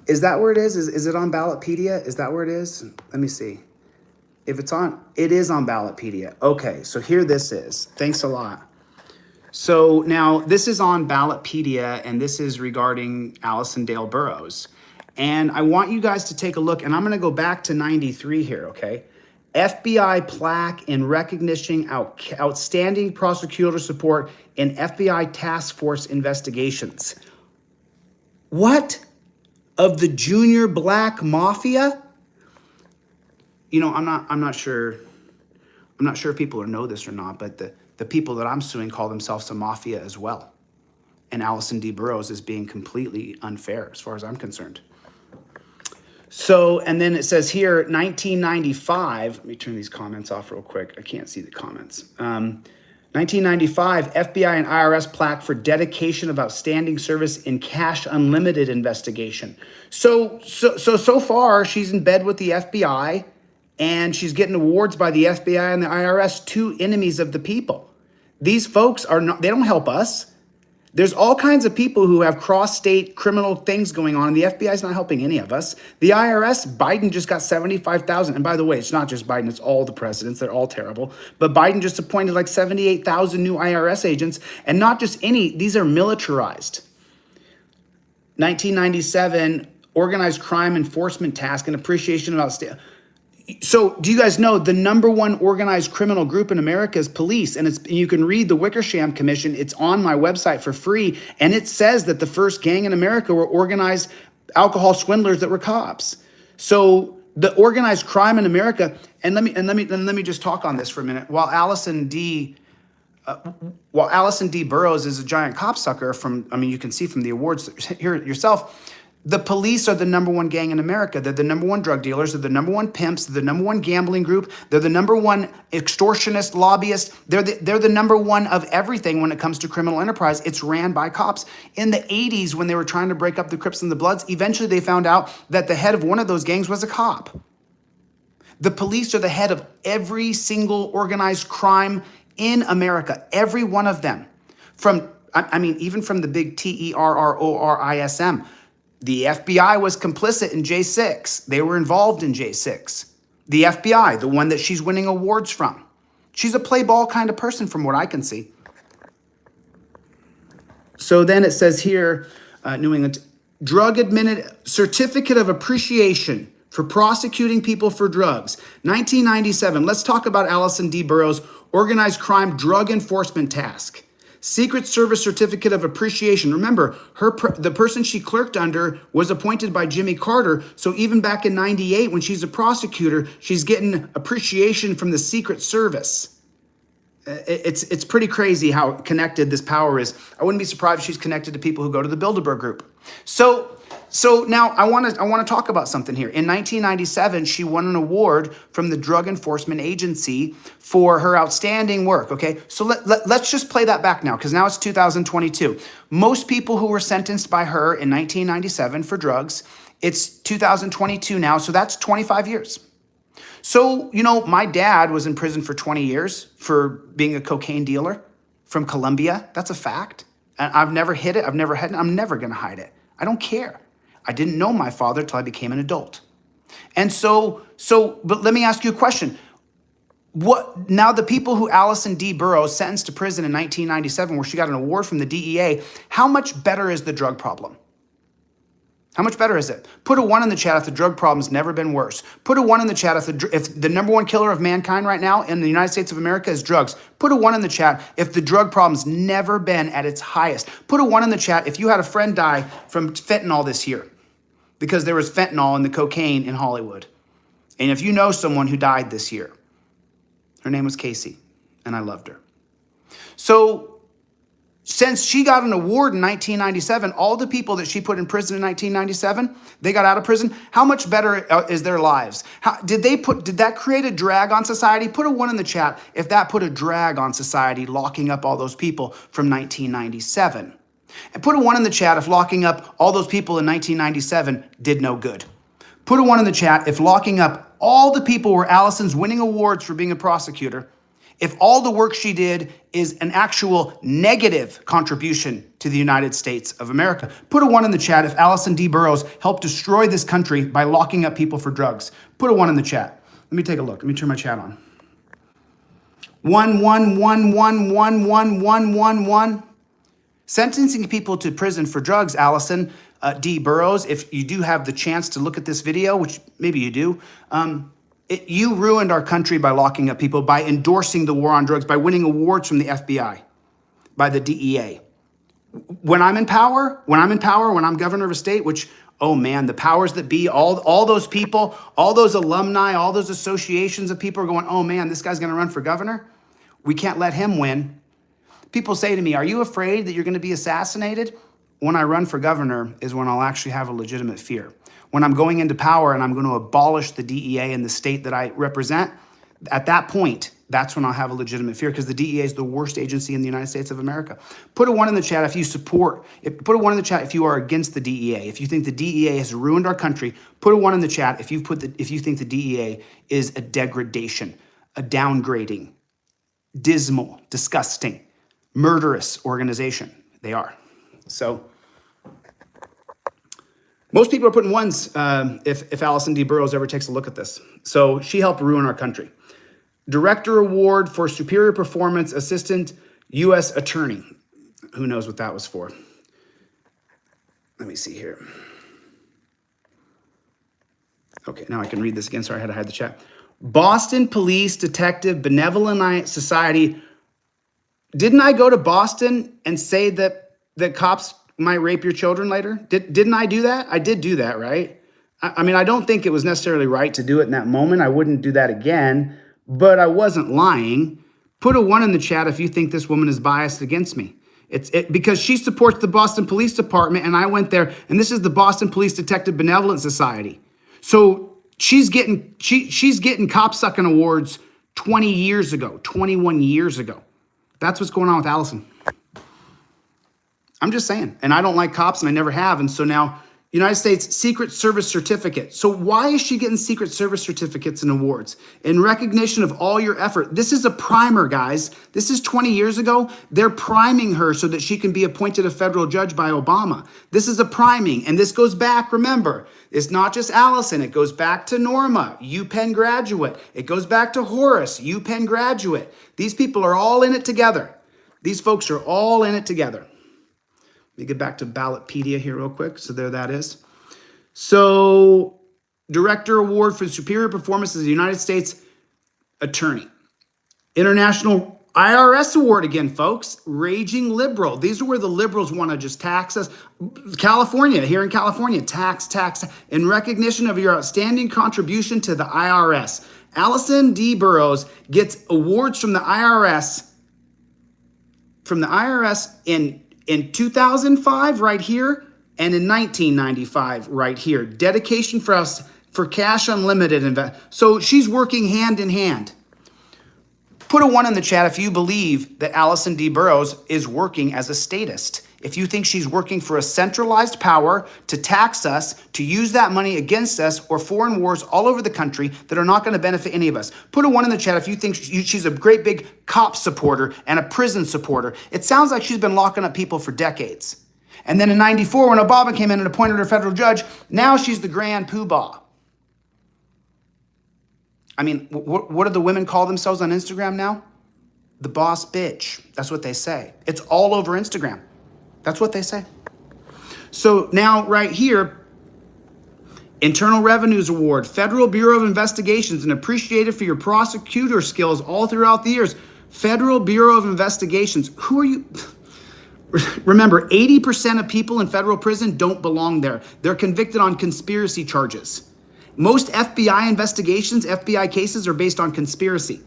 Is that where it is? Is it on Ballotpedia? Is that where it is? Let me see. If it's on, it is on Ballotpedia. Okay, so here this is. Thanks a lot. So now this is on Ballotpedia, and this is regarding Allison Dale Burroughs. And I want you guys to take a look, and I'm gonna go back to 93 here, okay? FBI plaque in recognition outstanding prosecutor support in FBI task force investigations. What? Of the junior black mafia? You know, I'm not sure if people know this or not, but the people that I'm suing call themselves a mafia as well. And Allison D. Burroughs is being completely unfair as far as I'm concerned. So, and then it says here, 1995, let me turn these comments off real quick. I can't see the comments. 1995, FBI and IRS plaque for dedication of outstanding service in Cash Unlimited investigation. So far, she's in bed with the FBI, and she's getting awards by the FBI and the IRS, two enemies of the people. These folks are not, they don't help us. There's all kinds of people who have cross-state criminal things going on, and the FBI is not helping any of us. The IRS, Biden just got 75,000. And by the way, it's not just Biden, it's all the presidents. They're all terrible. But Biden just appointed like 78,000 new IRS agents, and not just any, these are militarized. 1997, Organized Crime Enforcement Task and Appreciation of Outstanding. So do you guys know the number one organized criminal group in America is police? And you can read the Wickersham Commission. It's on my website for free. And it says that the first gang in America were organized alcohol swindlers that were cops. So the organized crime in America, and let me just talk on this for a minute. While Allison D. Burroughs is a giant copsucker from, I mean, you can see from the awards here yourself, the police are the number one gang in America. They're the number one drug dealers. They're the number one pimps. They're the number one gambling group. They're the number one extortionist lobbyists. They're the number one of everything when it comes to criminal enterprise. It's ran by cops. In the 80s, when they were trying to break up the Crips and the Bloods, eventually they found out that the head of one of those gangs was a cop. The police are the head of every single organized crime in America, every one of them. Even from the big terrorism. The FBI was complicit in J6. They were involved in J6. The FBI, the one that she's winning awards from. She's a play ball kind of person from what I can see. So then it says here, New England, certificate of appreciation for prosecuting people for drugs. 1997, let's talk about Allison D. Burroughs, Organized Crime Drug Enforcement Task. Secret Service Certificate of Appreciation. Remember, the person she clerked under was appointed by Jimmy Carter. So even back in 98, when she's a prosecutor, she's getting appreciation from the Secret Service. It's pretty crazy how connected this power is. I wouldn't be surprised if she's connected to people who go to the Bilderberg Group. So now I want to talk about something here. In 1997, she won an award from the Drug Enforcement Agency for her outstanding work, okay? So let's just play that back now, because now it's 2022. Most people who were sentenced by her in 1997 for drugs, it's 2022 now, so that's 25 years. So, you know, my dad was in prison for 20 years for being a cocaine dealer from Colombia. That's a fact. And I've never hid it. I've never hid it. I'm never going to hide it. I don't care. I didn't know my father till I became an adult. And but let me ask you a question. Now the people who Allison D. Burroughs sentenced to prison in 1997, where she got an award from the DEA, how much better is the drug problem? How much better is it? Put a 1 in the chat if the drug problem's never been worse. Put a 1 in the chat if the number one killer of mankind right now in the United States of America is drugs. Put a 1 in the chat if the drug problem's never been at its highest. Put a 1 in the chat if you had a friend die from fentanyl this year, because there was fentanyl in the cocaine in Hollywood. And if you know someone who died this year, her name was Casey, and I loved her. So since she got an award in 1997, all the people that she put in prison in 1997, they got out of prison. How much better is their lives? Did that create a drag on society? Put a 1 in the chat if that put a drag on society, locking up all those people from 1997. And put a 1 in the chat if locking up all those people in 1997 did no good. Put a 1 in the chat if locking up all the people where Allison's winning awards for being a prosecutor if all the work she did is an actual negative contribution to the United States of America? Put a 1 in the chat if Allison D. Burroughs helped destroy this country by locking up people for drugs. Put a 1 in the chat. Let me take a look. Let me turn my chat on. 1, 1, 1, 1, 1, 1, 1, 1, 1. Sentencing people to prison for drugs, Allison D. Burroughs, if you do have the chance to look at this video, which maybe you do, you ruined our country by locking up people, by endorsing the war on drugs, by winning awards from the FBI, by the DEA. When I'm in power, when I'm governor of a state, which, oh man, the powers that be, all those people, all those alumni, all those associations of people are going, oh man, this guy's gonna run for governor. We can't let him win. People say to me, are you afraid that you're gonna be assassinated? When I run for governor is when I'll actually have a legitimate fear. When I'm going into power and I'm going to abolish the DEA in the state that I represent, at that point, that's when I'll have a legitimate fear, because the DEA is the worst agency in the United States of America. Put a 1 in the chat if you support, put a 1 in the chat if you are against the DEA. If you think the DEA has ruined our country, put a 1 in the chat if you think the DEA is a degradation, a downgrading, dismal, disgusting, murderous organization. They are. So most people are putting 1s if Allison D. Burroughs ever takes a look at this. So she helped ruin our country. Director Award for Superior Performance, Assistant U.S. Attorney. Who knows what that was for? Let me see here. Okay, now I can read this again. Sorry, I had to hide the chat. Boston Police Detective Benevolent Society. Didn't I go to Boston and say that cops might rape your children later? Didn't I do that? I did do that, right? I mean, I don't think it was necessarily right to do it in that moment. I wouldn't do that again, but I wasn't lying. Put a 1 in the chat if you think this woman is biased against me. Because she supports the Boston Police Department, and I went there, and this is the Boston Police Detective Benevolent Society. So she's getting CopSucking awards 20 years ago, 21 years ago. That's what's going on with Allison. I'm just saying. And I don't like cops, and I never have. And so now, United States Secret Service certificate. So why is she getting Secret Service certificates and awards? In recognition of all your effort. This is a primer, guys. This is 20 years ago. They're priming her so that she can be appointed a federal judge by Obama. This is a priming. And this goes back, remember, it's not just Allison. It goes back to Norma, UPenn graduate. It goes back to Horace, UPenn graduate. These people are all in it together. These folks are all in it together. Let me get back to Ballotpedia here real quick. So there that is. So Director Award for Superior Performance as a United States Attorney. International IRS Award again, folks. Raging liberal. These are where the liberals want to just tax us. California, here in California, tax. In recognition of your outstanding contribution to the IRS. Allison D. Burroughs gets awards from the IRS. In 2005, right here, and in 1995, right here. Dedication for cash unlimited. So she's working hand in hand. Put a 1 in the chat if you believe that Allison D. Burroughs is working as a statist. If you think she's working for a centralized power to tax us, to use that money against us, or foreign wars all over the country that are not going to benefit any of us. Put a 1 in the chat if you think she's a great big cop supporter and a prison supporter. It sounds like she's been locking up people for decades. And then in 94, when Obama came in and appointed her federal judge, now she's the grand poobah. I mean, what do the women call themselves on Instagram now? The boss bitch. That's what they say. It's all over Instagram. That's what they say. So now right here, Internal Revenues Award, Federal Bureau of Investigations, and appreciated for your prosecutor skills all throughout the years. Federal Bureau of Investigations. Who are you? Remember, 80% of people in federal prison don't belong there. They're convicted on conspiracy charges. Most FBI investigations, FBI cases are based on conspiracy.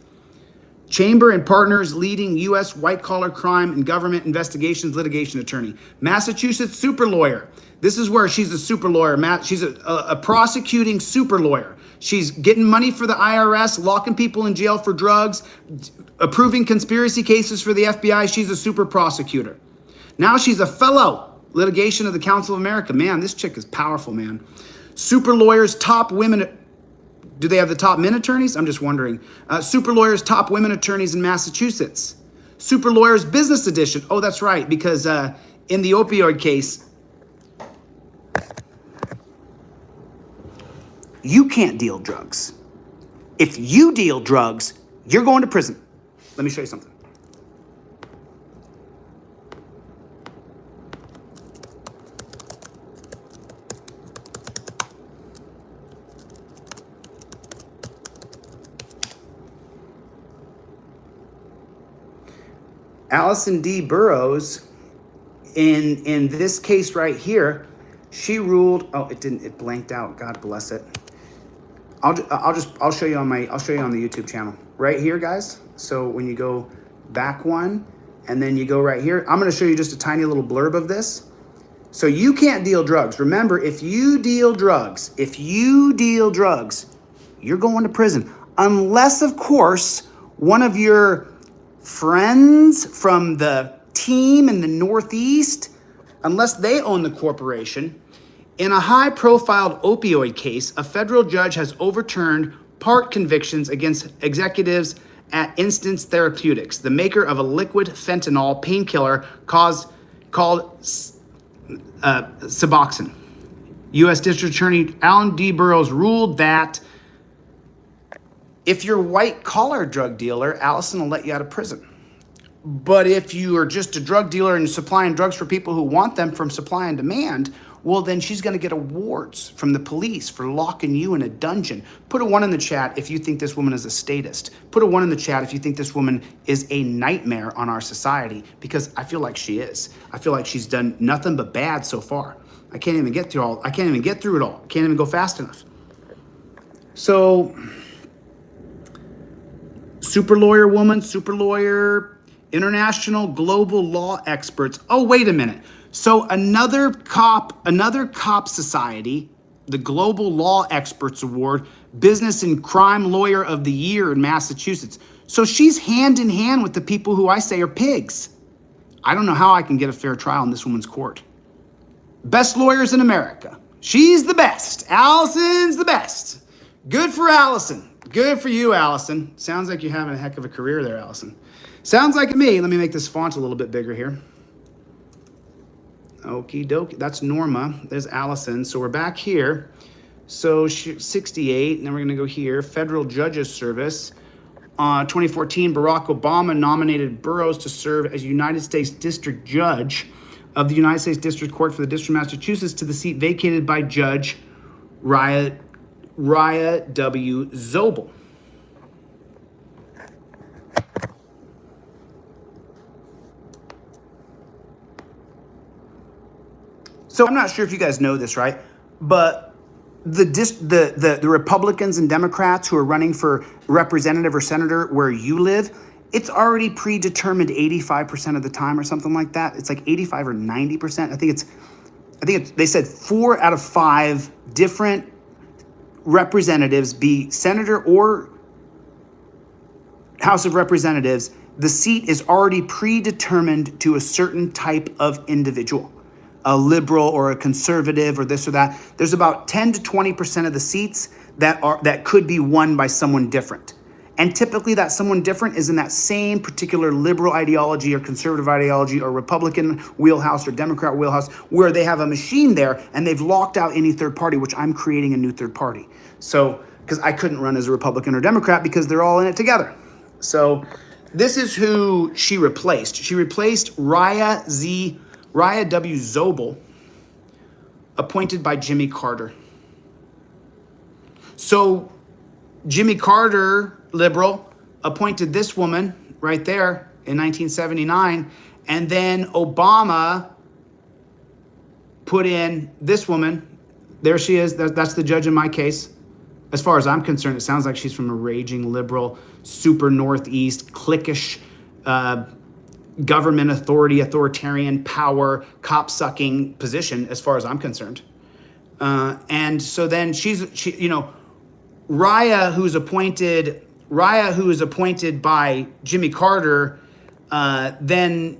Chamber and Partners leading U.S. white-collar crime and government investigations litigation attorney. Massachusetts super lawyer. This is where she's a super lawyer. She's a prosecuting super lawyer. She's getting money for the IRS, locking people in jail for drugs, approving conspiracy cases for the FBI. She's a super prosecutor. Now she's a fellow litigation of the Council of America. Man, this chick is powerful, man. Super lawyers, top women Do they have the top men attorneys? I'm just wondering. Super Lawyers, top women attorneys in Massachusetts. Super Lawyers Business Edition. Oh, that's right, because in the opioid case, you can't deal drugs. If you deal drugs, you're going to prison. Let me show you something. Allison D. Burroughs, in this case right here, she ruled. Oh, it didn't. It blanked out. God bless it. I'll show you on the YouTube channel right here, guys. So when you go back one, and then you go right here, I'm going to show you just a tiny little blurb of this. So you can't deal drugs. Remember, if you deal drugs, you're going to prison, unless, of course, one of your friends from the team in the Northeast, unless they own the corporation. In a high-profile opioid case, a federal judge has overturned part convictions against executives at Instance Therapeutics, the maker of a liquid fentanyl painkiller called Suboxone. U.S. District Attorney Allison D. Burroughs ruled that if you're a white-collar drug dealer, Allison will let you out of prison. But if you are just a drug dealer and supplying drugs for people who want them from supply and demand, well, then she's going to get awards from the police for locking you in a dungeon. Put a 1 in the chat if you think this woman is a statist. Put a 1 in the chat if you think this woman is a nightmare on our society, because I feel like she is. I feel like she's done nothing but bad so far. I can't even get through it all. I can't even go fast enough. So, super lawyer woman, super lawyer, international global law experts. Oh, wait a minute. So another cop society, the Global Law Experts Award, Business and Crime Lawyer of the Year in Massachusetts. So she's hand in hand with the people who I say are pigs. I don't know how I can get a fair trial in this woman's court. Best lawyers in America. She's the best. Allison's the best. Good for Allison. Good for you, Allison. Sounds like you're having a heck of a career there, Allison. Sounds like me. Let me make this font a little bit bigger here. Okie dokie. That's Norma. There's Allison. So we're back here. So 68. And then we're going to go here. Federal Judges Service. 2014, Barack Obama nominated Burroughs to serve as United States District Judge of the United States District Court for the District of Massachusetts to the seat vacated by Judge Raya W. Zobel. So I'm not sure if you guys know this, right? But the Republicans and Democrats who are running for representative or senator where you live, it's already predetermined 85% of the time or something like that. It's like 85 or 90%. I think they said 4 out of 5 different representatives, be senator or House of Representatives, the seat is already predetermined to a certain type of individual, a liberal or a conservative or this or that. There's about 10 to 20% of the seats that could be won by someone different. And typically that someone different is in that same particular liberal ideology or conservative ideology or Republican wheelhouse or Democrat wheelhouse, where they have a machine there and they've locked out any third party, which I'm creating a new third party. So, because I couldn't run as a Republican or Democrat because they're all in it together. So this is who she replaced. She replaced Raya W. Zobel, appointed by Jimmy Carter. So Jimmy Carter, liberal, appointed this woman right there in 1979, and then Obama put in this woman. There she is. That's the judge in my case. As far as I'm concerned, it sounds like she's from a raging liberal, super Northeast, cliquish, government authority, authoritarian power, cop-sucking position, as far as I'm concerned. And so then Raya, who is appointed by Jimmy Carter, then